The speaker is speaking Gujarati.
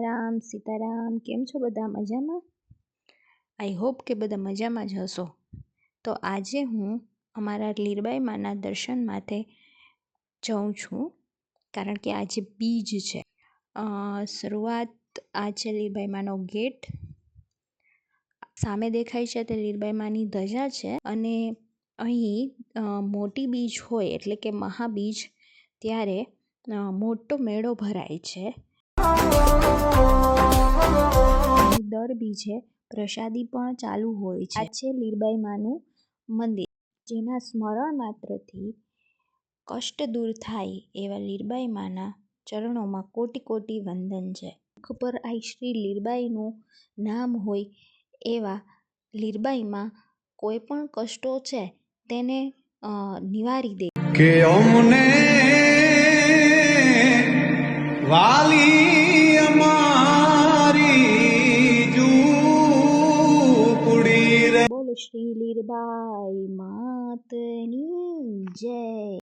રામ સીતારામ। કેમ છો બધા? મજામાં? આઈ હોપ કે બધા મજામાં જ હશો। તો આજે હું અમારા લીરબાઈ માના દર્શન માટે જાઉં છું, કારણ કે આજે બીજ છે। શરૂઆત આ છે લીરબાઈ માનો ગેટ, સામે દેખાય છે તે લીરબાઈ માની ધજા છે। અને અહીં મોટી બીજ હોય એટલે કે મહાબીજ ત્યારે મોટો મેળો ભરાય છે। દર બીજે પ્રસાદી પણ ચાલુ હોય છે। આ છે લીરબાઈ માનું મંદિર, જેના સ્મરણ માત્રથી કષ્ટ દૂર થાય એવા લીરબાઈ માના ચરણોમાં કોટી કોટી વંદન છે। મુખ પર આ શ્રી લીરબાઈનું નામ હોય એવા લીરબાઈમાં કોઈ પણ કષ્ટો છે તેને નિવારી દે કે અમને વાલી અમારી ઝૂંપડી રે। બોલ શ્રી લીરબાઈ માં।